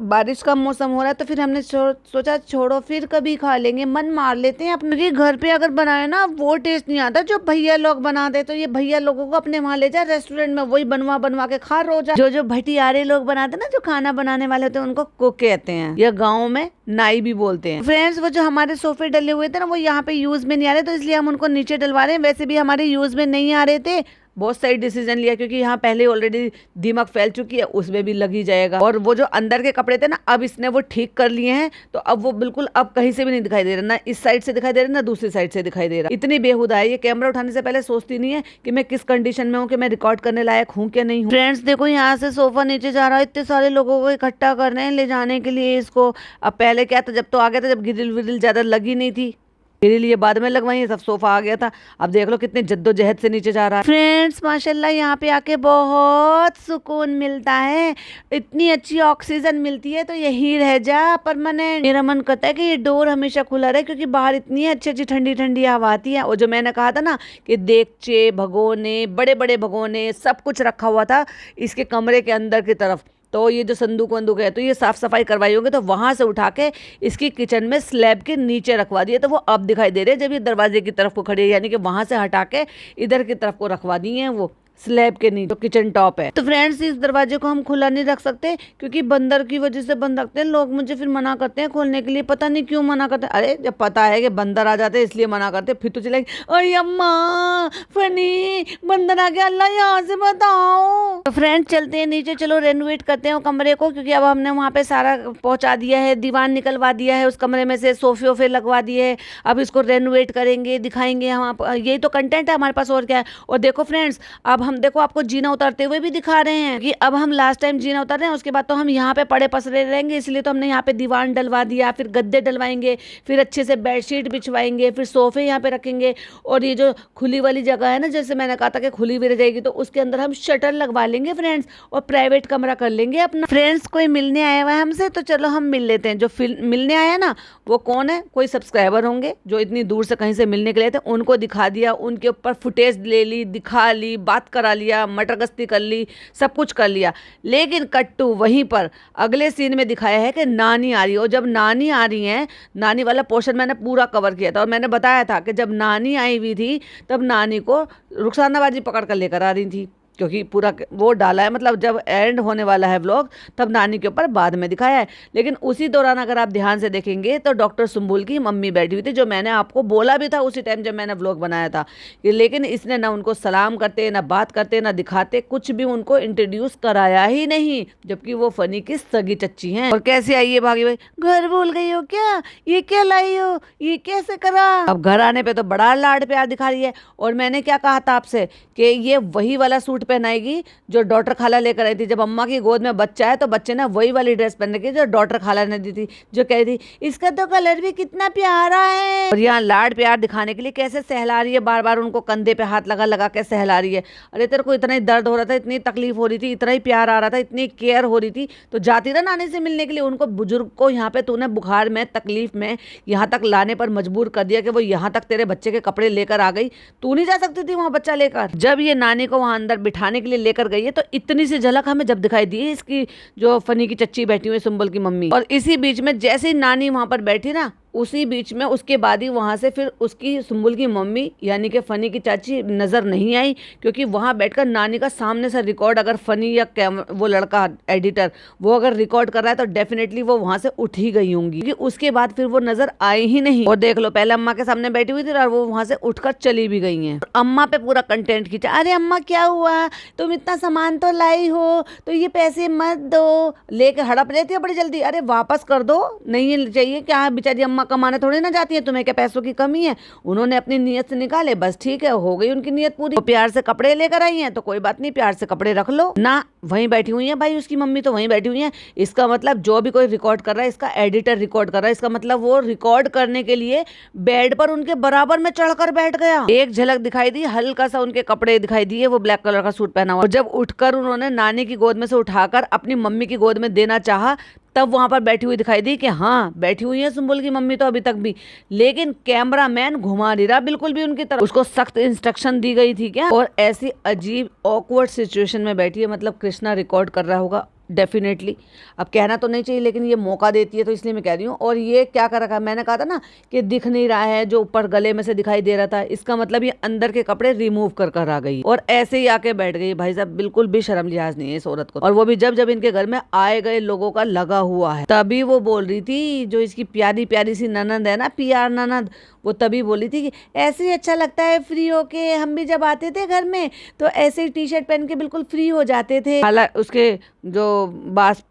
बारिश का मौसम हो रहा है, तो फिर हमने सोचा छोड़ो फिर कभी खा लेंगे, मन मार लेते हैं अपने। घर पे अगर बनाए ना वो टेस्ट नहीं आता जो भैया लोग बनाते, तो ये भैया लोगों को अपने वहाँ ले जा रेस्टोरेंट में, वही बनवा बनवा के खा रोजा। जो भटियारे लोग बनाते ना, जो खाना बनाने वाले होते हैं, उनको कुक कहते हैं, या गाँव में नाई भी बोलते हैं। फ्रेंड्स वो जो हमारे सोफे डले हुए थे ना, वो यहाँ पे यूज में नहीं आ रहे, तो इसलिए हम उनको नीचे डलवा रहे हैं। वैसे भी हमारे यूज में नहीं आ रहे थे, बहुत सही डिसीजन लिया, क्योंकि यहाँ पहले ऑलरेडी दीमक फैल चुकी है, उसमें भी लगी जाएगा। और वो जो अंदर के कपड़े थे ना, अब इसने वो ठीक कर लिए हैं, तो अब वो बिल्कुल अब कहीं से भी नहीं दिखाई दे रहा, ना इस साइड से दिखाई दे रहा ना दूसरी साइड से दिखाई दे रहा। इतनी बेहुदा है ये, कैमरा उठाने से पहले सोचती नहीं है कि मैं किस कंडीशन में हूँ, कि मैं रिकॉर्ड करने लायक हूँ क्या नहीं हूँ। फ्रेंड्स देखो यहाँ से सोफा नीचे जा रहा है, इतने सारे लोगों को इकट्ठा कर रहे हैं ले जाने के लिए इसको। अब पहले क्या था, जब तो आ गया था, जब गिरिल विरिल ज्यादा लगी नहीं थी, मेरे लिए बाद में लगवाई, सब सोफा आ गया था। अब देख लो कितने जद्दोजहद से नीचे जा रहा है। फ्रेंड्स माशाल्लाह यहाँ पे आके बहुत सुकून मिलता है, इतनी अच्छी ऑक्सीजन मिलती है, तो यही रह जा परमानेंट। मेरा मन करता है कि ये डोर हमेशा खुला रहे, क्योंकि बाहर इतनी अच्छी अच्छी ठंडी ठंडी हवा आती है। और जो मैंने कहा था ना कि देगचे भगोने बड़े बड़े भगोने सब कुछ रखा हुआ था इसके कमरे के अंदर की तरफ, तो ये जो संदूक वंदूक है, तो ये साफ सफाई करवाई होंगे, तो वहां से उठा के इसकी किचन में स्लैब के नीचे रखवा दिए, तो वो अब दिखाई दे रहे हैं जब ये दरवाजे की तरफ को खड़ी है, यानी कि वहां से हटा के इधर की तरफ को रखवा दिए हैं वो स्लैब के नीचे, तो किचन टॉप है। तो फ्रेंड्स इस दरवाजे को हम खुला नहीं रख सकते, क्योंकि बंदर की वजह से बंद रखते हैं लोग, मुझे फिर मना करते हैं खोलने के लिए, पता नहीं क्यों मना करते हैं। अरे जब पता है कि बंदर आ जाते हैं इसलिए मना करते हैं, फिर तो चलेंगे अरे अम्मा फनी बंदर आ गया, अल्लाह यहाँ से बताओ। तो फ्रेंड्स चलते हैं नीचे, चलो रेनोवेट करते हैं कमरे को, क्योंकि अब हमने वहाँ पे सारा पहुँचा दिया है, दीवान निकलवा दिया है उस कमरे में से, सोफे वोफे लगवा दिए है। अब इसको रेनोवेट करेंगे, दिखाएंगे हम, यही तो कंटेंट है हमारे पास और क्या है। और देखो फ्रेंड्स अब हम देखो आपको जीना उतारते हुए भी दिखा रहे हैं, कि अब हम लास्ट टाइम जीना उतार रहे हैं, उसके बाद तो हम यहाँ पे पड़े पसरे रहेंगे, इसलिए तो हमने यहाँ पे दीवान डलवा दिया, फिर गद्दे डलवाएंगे, फिर अच्छे से बेडशीट बिछवाएंगे, फिर सोफे यहाँ पे रखेंगे। और ये जो खुली वाली जगह है ना, जैसे मैंने कहा था कि खुली भी रह जाएगी, तो उसके अंदर हम शटर लगवा लेंगे फ्रेंड्स, और प्राइवेट कमरा कर लेंगे अपना। फ्रेंड्स कोई मिलने आया हुआ है हमसे, तो चलो हम मिल लेते हैं। जो मिलने आया ना वो कौन है, कोई सब्सक्राइबर होंगे जो इतनी दूर से कहीं से मिलने के लिए थे, उनको दिखा दिया, उनके ऊपर फुटेज ले ली, दिखा ली, बात करा लिया, मटर गश्ती कर ली, सब कुछ कर लिया। लेकिन कट्टू वहीं पर अगले सीन में दिखाया है कि नानी आ रही है, और जब नानी आ रही है, नानी वाला पोर्शन मैंने पूरा कवर किया था, और मैंने बताया था कि जब नानी आई हुई थी तब नानी को रुखसानाबाजी पकड़ कर लेकर आ रही थी, क्योंकि पूरा वो डाला है, मतलब जब एंड होने वाला है व्लॉग तब नानी के ऊपर बाद में दिखाया है। लेकिन उसी दौरान अगर आप ध्यान से देखेंगे तो डॉक्टर सुम्बुल की मम्मी बैठी हुई थी, जो मैंने आपको बोला भी था उसी टाइम जब मैंने व्लॉग बनाया था। लेकिन इसने ना उनको सलाम करते, ना बात करते, ना दिखाते, कुछ भी उनको इंट्रोड्यूस कराया ही नहीं, जबकि वो फनी की सगी चच्ची हैं। और कैसे आई है भागी भाई, घर भूल गई हो क्या, ये क्या लाई हो, ये कैसे करा। अब घर आने पे तो बड़ा लाड प्यार दिखा रही है। और मैंने क्या कहा था आपसे कि ये वही वाला सूट पहनाएगी जो डॉटर खाला लेकर आई थी, जब अम्मा की गोद में बच्चा है तो बच्चे ने वही वाली ड्रेस पहनने की जो डॉटर खाला ने दी थी, जो कह रही थी इसका तो कलर भी कितना प्यारा है। और यहाँ लाड प्यार दिखाने के लिए कैसे सहला रही है, बार बार उनको कंधे पे हाथ लगा लगा के सहला रही है। अरे तेरे को इतना ही दर्द हो रहा था, इतनी तकलीफ हो रही थी, इतना ही प्यार आ रहा था, इतनी केयर हो रही थी, तो जाती ना नानी से मिलने के लिए। उनको बुजुर्ग को यहाँ पे तूने बुखार में तकलीफ में यहाँ तक लाने पर मजबूर कर दिया कि वो यहाँ तक तेरे बच्चे के कपड़े लेकर आ गई, तू नहीं जा सकती थी वहाँ बच्चा लेकर। जब ये नानी को वहाँ अंदर बिठाने के लिए लेकर गई है, तो इतनी सी झलक हमें जब दिखाई दी इसकी जो फनी की चच्ची बैठी हुई सुम्बल की मम्मी। और इसी बीच में जैसे ही नानी वहां पर बैठी ना, उसी बीच में उसके बाद ही वहाँ से फिर उसकी सुम्बुल की मम्मी यानी कि फ़नी की चाची नज़र नहीं आई, क्योंकि वहाँ बैठकर नानी का सामने से रिकॉर्ड अगर फ़नी या वो लड़का एडिटर वो अगर रिकॉर्ड कर रहा है तो डेफिनेटली वो वहाँ से उठ ही गई होंगी, क्योंकि उसके बाद फिर वो नज़र आई ही नहीं। और देख लो, पहले अम्मा के सामने बैठी हुई थी और वो वहाँ से उठकर चली भी गई हैं। अम्मा पे पूरा कंटेंट खींचा, अरे अम्मा क्या हुआ, तुम इतना सामान तो लाई हो तो ये पैसे मत दो, लेके हड़प लेती है बड़ी जल्दी, अरे वापस कर दो, नहीं चाहिए क्या, बेचारी अम्मा कमाने थोड़ी ना जाती है, तुम्हें क्या पैसों की कमी है। उन्होंने अपनी नीयत से निकाले, बस ठीक है, हो गई उनकी नीयत पूरी। तो प्यार से कपड़े लेकर आई हैं तो कोई बात नहीं, प्यार से कपड़े रख लो ना। वहीं बैठी हुई है भाई, उसकी मम्मी तो वहीं बैठी हुई है। इसका मतलब जो भी कोई रिकॉर्ड कर रहा है, इसका एडिटर रिकॉर्ड कर रहा है, इसका मतलब वो रिकॉर्ड करने के लिए बेड पर उनके बराबर में चढ़कर बैठ गया। एक झलक दिखाई दी, हल्का सा उनके कपड़े दिखाई दिए, वो ब्लैक कलर का सूट पहना हुआ। और जब उठकर उन्होंने नानी की गोद में से उठाकर अपनी मम्मी की गोद में देना चाहा, तब वहां पर बैठी हुई दिखाई दी कि हाँ बैठी हुई है सुम्बुल की मम्मी तो अभी तक भी, लेकिन कैमरामैन घुमा नहीं रहा बिल्कुल भी उनकी तरफ। उसको सख्त इंस्ट्रक्शन दी गई थी क्या। और ऐसी अजीब ऑकवर्ड सिचुएशन में बैठी है, मतलब कृष्णा रिकॉर्ड कर रहा होगा डेफिनेटली। अब कहना तो नहीं चाहिए लेकिन ये मौका देती है तो इसलिए मैं कह रही हूँ। और ये क्या कर रखा है, मैंने कहा था ना कि दिख नहीं रहा है, जो ऊपर गले में से दिखाई दे रहा था, इसका मतलब ये अंदर के कपड़े रिमूव कर कर आ गई और ऐसे ही आके बैठ गई। भाई साहब बिल्कुल भी शर्म लिहाज नहीं है इस औरत को। और वो भी जब जब इनके घर में आए गए लोगों का लगा हुआ है, तभी वो बोल रही थी, जो इसकी प्यारी प्यारी सी ननद है ना, पीआर ननद, वो तभी बोली थी कि ऐसे ही अच्छा लगता है फ्री होके, हम भी जब आते थे घर में तो ऐसे ही टी शर्ट पहन के बिल्कुल फ्री हो जाते थे। हालांकि उसके जो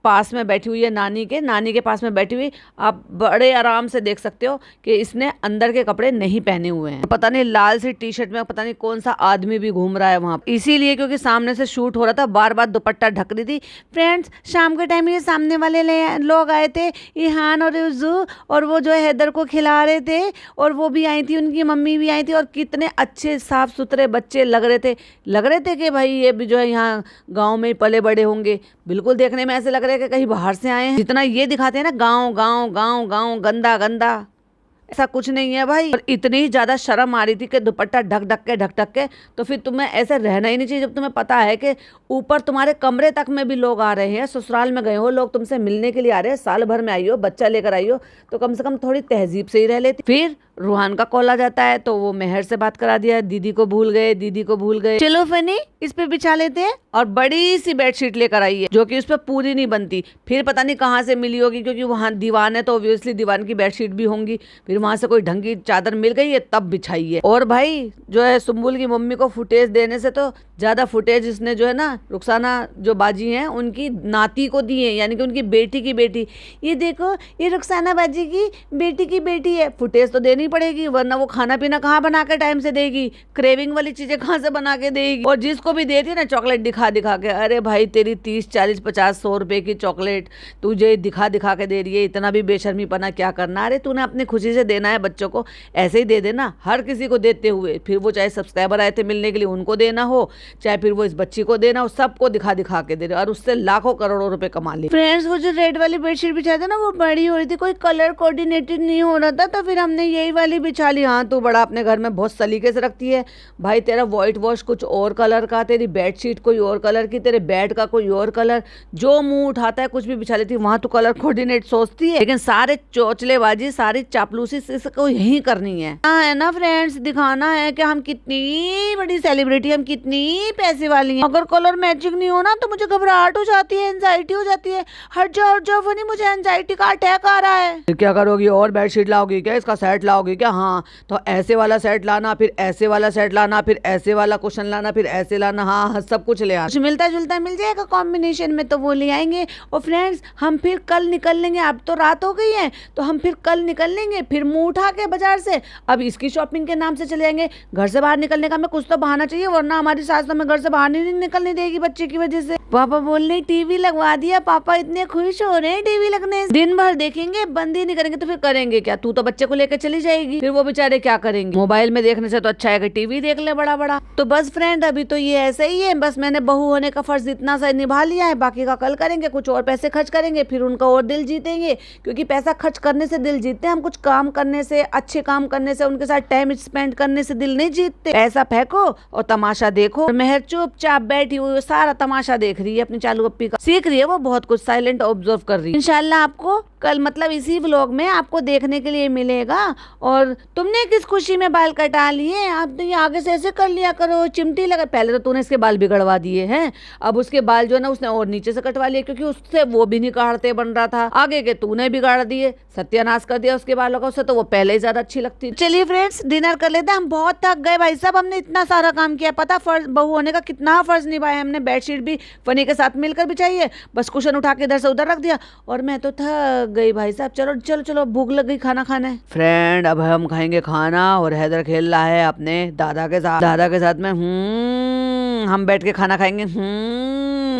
पास में बैठी हुई है नानी के पास में बैठी हुई, आप बड़े आराम से देख सकते हो कि इसने अंदर के कपड़े नहीं पहने हुए हैं। पता नहीं लाल सी टी शर्ट में पता नहीं कौन सा आदमी भी घूम रहा है वहां, इसीलिए क्योंकि सामने से शूट हो रहा था, बार बार दुपट्टा ढक रही थी। फ्रेंड्स, शाम के टाइम ये सामने वाले लोग आए थे, इहान और युजू, और वो जो है हैदर को खिला रहे थे, और वो भी आई थी, उनकी मम्मी भी आई थी, और कितने अच्छे साफ सुथरे बच्चे लग रहे थे कि भाई ये भी जो है यहाँ गांव में पले बड़े होंगे। बिल्कुल देखने में ऐसे लग रहा है कि कहीं बाहर से आए हैं। जितना ये दिखाते हैं ना गांव गांव गांव गांव गंदा गंदा, ऐसा कुछ नहीं है भाई। और इतनी ही ज्यादा शर्म आ रही थी कि दुपट्टा ढक ढक के, तो फिर तुम्हें ऐसे रहना ही नहीं चाहिए जब तुम्हें पता है कि ऊपर तुम्हारे कमरे तक में भी लोग आ रहे हैं, ससुराल में गए हो, लोग तुमसे मिलने के लिए आ रहे हैं, साल भर में आई हो, बच्चा लेकर आई हो, तो कम से कम थोड़ी तहजीब से ही रह लेती। फिर रूहान का कॉल आ जाता है तो वो मेहर से बात करा दिया, दीदी को भूल गए, चलो फनी इस पे बिछा लेते हैं। और बड़ी सी बेडशीट लेकर आई है जो कि उस पर पूरी नहीं बनती, फिर पता नहीं कहाँ से मिली होगी, क्योंकि वहाँ दीवान है तो ऑब्वियसली दीवान की बेडशीट भी होंगी, फिर वहां से कोई ढंग की चादर मिल गई है तब बिछाई है। और भाई जो है सुम्बुल की मम्मी को फुटेज देने से तो ज्यादा फुटेज इसने जो है ना रुखसाना जो बाजी हैं उनकी नाती को दी है, यानी कि उनकी बेटी की बेटी, ये देखो ये रुखसाना बाजी की बेटी है। फुटेज तो देनी पड़ेगी, वरना वो खाना पीना कहाँ बना के टाइम से देगी, क्रेविंग वाली चीजें कहाँ से बना के देगी। और जिसको भी देती है ना चॉकलेट दिखा के, अरे भाई तेरी 30 40 50 100 रुपए की चॉकलेट तुझे दिखा के दे रही है, इतना भी बेशर्मीपना क्या करना। अरे तूने अपनी खुशी से देना है बच्चों को, ऐसे ही दे देना हर किसी को देते हुए, फिर वो चाहे सब्सक्राइबर आए थे मिलने के लिए उनको देना हो, चाहे फिर वो इस बच्ची को देना हो, सबको दिखा के दे रहे, और उससे लाखों करोड़ों रुपए कमा ले। फ्रेंड्स, वो जो रेड वाली बेडशीट बिछाई थी ना वो बड़ी हो रही थी, कोई कलर कोऑर्डिनेटेड नहीं हो रहा था, तो फिर हमने यही वाली बिछा ली। हाँ तू बड़ा अपने घर में बहुत सलीके से रखती है भाई, तेरा व्हाइट वॉश कुछ और कलर का, तेरी बेडशीट कोई और कलर की, तेरे बेड का कोई और कलर, जो मुंह उठाता है कुछ भी बिछा लेती है, वहां तो कलर कोऑर्डिनेट सोचती है, लेकिन सारे चौचलेबाजी सारी चापलूसी इसको यही करनी है। हाँ है ना फ्रेंड्स, दिखाना है कि हम कितनी बड़ी सेलिब्रिटी, हम कितनी पैसे वाली हैं। अगर कलर मैचिंग नहीं हो ना तो मुझे घबराहट हो जाती है, एंजाइटी हो जाती है, हट जाओ फनी, मुझे एंजाइटी का अटैक आ रहा है। क्या करोगी, और बेडशीट लाओगी क्या, इसका सेट लाओगी क्या। हाँ तो ऐसे वाला सेट लाना, फिर ऐसे वाला सेट लाना, फिर ऐसे वाला कुशन लाना, फिर ऐसे लाना, हाँ सब कुछ ले आना, कुछ मिलता जुलता मिल जाएगा कॉम्बिनेशन में तो वो ले आएंगे। और फ्रेंड्स हम फिर कल निकल लेंगे, अब तो रात हो गई है तो हम फिर कल निकल लेंगे, फिर मुंह उठा के बाजार से। अब इसकी शॉपिंग के नाम से चले जाएंगे, घर से बाहर निकलने का हमें कुछ तो बहाना चाहिए, वरना हमारी सास हमें घर से बाहर नहीं निकलने देगी बच्चे की वजह से। पापा बोल रहे टीवी लगवा दिया, पापा इतने खुश हो रहे हैं टीवी लगने से, दिन भर देखेंगे, बंद ही नहीं करेंगे, तो फिर करेंगे क्या, तू तो बच्चे को लेकर चली जाएगी, फिर वो बेचारे क्या करेंगे, मोबाइल में देखने से तो अच्छा है कि टीवी देख ले बड़ा बड़ा। तो बस फ्रेंड अभी तो ये ऐसा ही है, बस मैंने बहू होने का फर्ज इतना सा निभा लिया है, बाकी का कल करेंगे, कुछ और पैसे खर्च करेंगे, फिर उनका और दिल जीतेंगे, क्योंकि पैसा खर्च करने से दिल जीतते हैं हम, कुछ काम करने से, अच्छे काम करने से, उनके साथ टाइम स्पेंड करने से दिल नहीं जीतते। पैसा फेंको और तमाशा देखो। मेहर चुपचाप बैठी हुई सारा तमाशा देख रही है अपनी चालू अप्पी का, सीख रही है वो बहुत कुछ, साइलेंट ऑब्जर्व कर रही है। इंशाल्लाह आपको कल मतलब इसी व्लॉग में आपको देखने के लिए मिलेगा। और तुमने किस खुशी में बाल कटा लिए, अब तो ये आगे से ऐसे कर लिया करो, चिमटी लगा। पहले तो तूने इसके बाल बिगड़वा दिए हैं, अब उसके बाल जो है ना उसने और नीचे से कटवा लिए, क्योंकि उससे वो भी नहीं काटते बन रहा था, आगे के तूने बिगाड़ दिए, सत्यानाश कर दिया उसके बालों का। उससे तो वो पहले ही ज्यादा अच्छी लगती। चलिए फ्रेंड्स डिनर कर लेते हैं, हम बहुत थक गए भाई साहब, हमने इतना सारा काम किया, पता फर्ज बहू होने का कितना फर्ज निभाया हमने। बेडशीट भी फनी के साथ मिलकर बिछाई है, बस कुशन उठा के इधर से उधर रख दिया, और मैं तो थक गई भाई साहब। चलो चलो चलो भूख लग गई, खाना खाना है। फ्रेंड अब हम खाएंगे खाना, और हैदर खेल रहा है अपने दादा के साथ में। हम बैठ के खाना खाएंगे।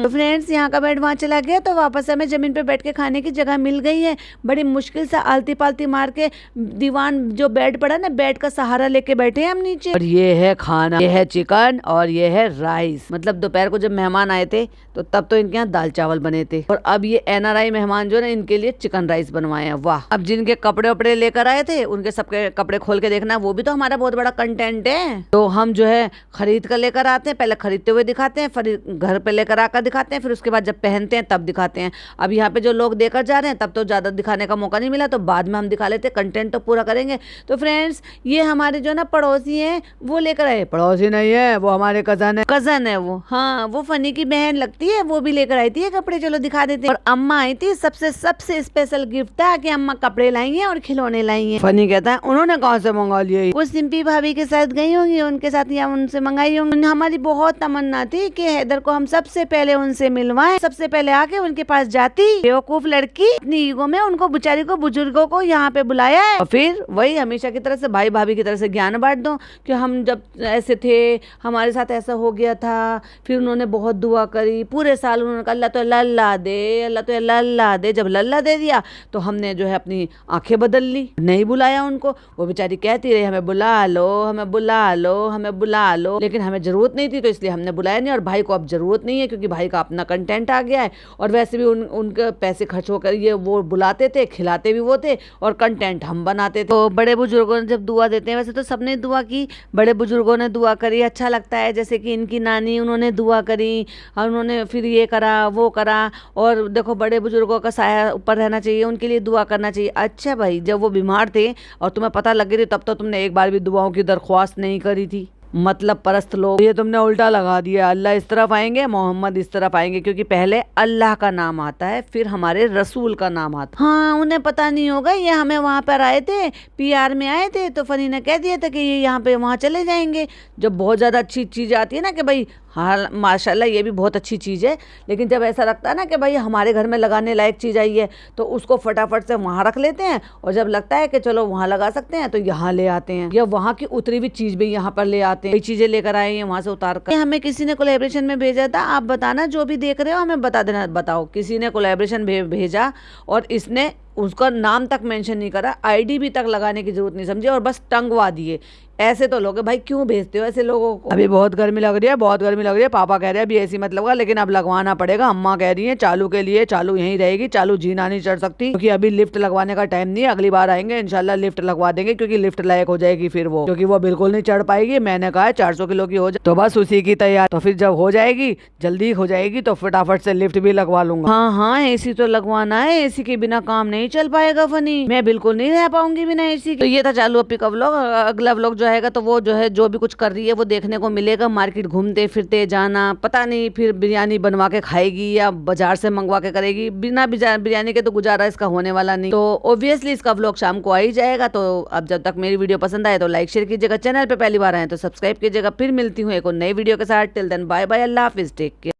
तो फ्रेंड्स यहाँ का बेड वहाँ चला गया, तो वापस हमें जमीन पे बैठ के खाने की जगह मिल गई है। बड़ी मुश्किल से आलती पालती मार के दीवान जो बेड पड़ा ना, बेड का सहारा लेके बैठे हैं हम नीचे। और ये है खाना, ये है चिकन और ये है राइस। मतलब दोपहर को जब मेहमान आए थे तो तब तो इनके यहाँ दाल चावल बने थे, और अब ये NRI मेहमान जो है ना, इनके लिए चिकन राइस बनवाए हैं। वाह। अब जिनके कपड़े वपड़े लेकर आए थे उनके सबके कपड़े खोल के देखना, वो भी तो हमारा बहुत बड़ा कंटेंट है। तो हम जो है खरीद कर लेकर आते हैं, पहले खरीदते हुए दिखाते हैं, फिर घर पे लेकर आकर दिखाते हैं, फिर उसके बाद जब पहनते हैं तब दिखाते हैं। अब यहाँ पे जो लोग देकर जा रहे हैं तब तो ज्यादा दिखाने का मौका नहीं मिला, तो बाद में हम दिखा लेते हैं, कंटेंट तो पूरा करेंगे। तो फ्रेंड्स ये हमारे जो ना पड़ोसी हैं वो लेकर आए, पड़ोसी नहीं है वो हमारे कजन है वो, हाँ वो फनी की बहन लगती है, वो भी लेकर आई थी कपड़े, चलो दिखा देते हैं। और अम्मा आई थी, सबसे स्पेशल गिफ्ट था कि अम्मा कपड़े लाई हैं और खिलौने लाई हैं। फनी कहता है उन्होंने कहाँ से मंगा लिए, वो सिंपी भाभी के साथ गई होंगी, उनके साथ या उनसे मंगाई होंगी। हमारी बहुत तमन्ना थी कि हैदर को हम सबसे पहले उनसे मिलवाएं, सबसे पहले आके उनके पास जाती। बेवकूफ लड़की अपनी ईगो में उनको बेचारी को, बुजुर्गों को यहाँ पे बुलाया है। और फिर वही हमेशा की तरह से भाई भाभी की तरह से ज्ञान बांट दो कि हम जब ऐसे थे हमारे साथ ऐसा हो गया था। फिर उन्होंने बहुत दुआ करी, पूरे साल उन्होंने कहा अल्लाह तो लल्ला दे, अल्लाह तो लल्ला दे। जब लल्ला दे दिया तो हमने जो है अपनी आंखें बदल ली, नहीं बुलाया उनको। वो बेचारी कहती रही हमें बुला लो, हमें बुला लो, हमें बुला लो, लेकिन हमें जरूरत नहीं थी तो इसलिए हमने बुलाया नहीं। और भाई को अब जरूरत नहीं है क्योंकि भाई का अपना कंटेंट आ गया है, और वैसे भी उनके पैसे खर्च होकर ये वो बुलाते थे, खिलाते भी वो थे, और कंटेंट हम बनाते थे। तो बड़े बुजुर्गों ने जब दुआ देते हैं, वैसे तो सबने दुआ की, बड़े बुजुर्गों ने दुआ करी, अच्छा लगता है। जैसे कि इनकी नानी, उन्होंने दुआ करी और उन्होंने फिर ये करा वो करा। और देखो बड़े बुजुर्गों का साया ऊपर रहना चाहिए, उनके लिए दुआ करना चाहिए। अच्छा भाई जब वो बीमार थे और तुम्हें पता लग गई थी, तब तो तुमने एक बार भी दुआओं की दरख्वास्त नहीं करी थी। मतलब परस्त लोग, ये तुमने उल्टा लगा दिया। अल्लाह इस तरफ आएंगे, मोहम्मद इस तरफ आएंगे, क्योंकि पहले अल्लाह का नाम आता है, फिर हमारे रसूल का नाम आता है। हाँ उन्हें पता नहीं होगा, ये हमें वहाँ पर आए थे, PR में आए थे, तो फनी ने कह दिया था कि ये यहाँ पे वहाँ चले जाएंगे। जब बहुत ज़्यादा अच्छी चीज़ आती है ना कि भाई हाँ माशाल्लाह ये भी बहुत अच्छी चीज़ है, लेकिन जब ऐसा लगता है ना कि भाई हमारे घर में लगाने लायक चीज़ आई है तो उसको फटाफट से वहाँ रख लेते हैं, और जब लगता है कि चलो वहाँ लगा सकते हैं तो यहाँ ले आते हैं, या वहाँ की उतरी हुई चीज़ भी यहाँ पर ले आते हैं। कई चीज़ें लेकर आए हैं वहाँ से उतार कर। हमें किसी ने कोलैबोरेशन में भेजा था, आप बताना जो भी देख रहे हो हमें बता देना। बताओ किसी ने कोलैबोरेशन भेजा और इसने उसका नाम तक मेंशन नहीं करा, ID भी तक लगाने की जरूरत नहीं समझी, और बस टंगवा दिए। ऐसे तो लोग भाई क्यों भेजते हो ऐसे लोगों को। अभी बहुत गर्मी लग रही है, बहुत गर्मी लग रही है। पापा कह रहे हैं अभी ऐसी मत लगवा, लेकिन अब लगवाना पड़ेगा। अम्मा कह रही है चालू के लिए, चालू यहीं रहेगी, चालू जीना नहीं चढ़ सकती, क्योंकि अभी लिफ्ट लगवाने का टाइम नहीं है। अगली बार आएंगे इंशाल्लाह लिफ्ट लगवा देंगे, क्योंकि लिफ्ट लायक हो जाएगी फिर वो, क्योंकि वो बिल्कुल नहीं चढ़ पाएगी। मैंने कहा है 400 किलो की हो जाए तो बस उसी की तैयार। तो फिर जब हो जाएगी, जल्दी हो जाएगी, तो फटाफट से लिफ्ट भी लगवा लूंगा। हाँ AC तो लगवाना है, AC के बिना काम नहीं चल पाएगा फनी, मैं बिल्कुल नहीं रह पाऊंगी बिना AC। तो ये था चालू अप्पी का व्लॉग। अगला व्लॉग जो आएगा तो वो जो है जो भी कुछ कर रही है वो देखने को मिलेगा। मार्केट घूमते फिरते जाना, पता नहीं फिर बिरयानी बनवा के खाएगी या बाजार से मंगवा के करेगी। बिना बिरयानी के तो गुजारा इसका होने वाला नहीं, तो ऑब्वियसली इसका व्लॉग शाम को आ ही जाएगा। तो अब जब तक मेरी वीडियो पसंद आए तो लाइक शेयर कीजिएगा, चैनल पे पहली बार आए तो सब्सक्राइब कीजिएगा। फिर मिलती हूँ एक और नई वीडियो के साथ। टिल देन बाय बाय, अल्लाह हाफिज, टेक केयर।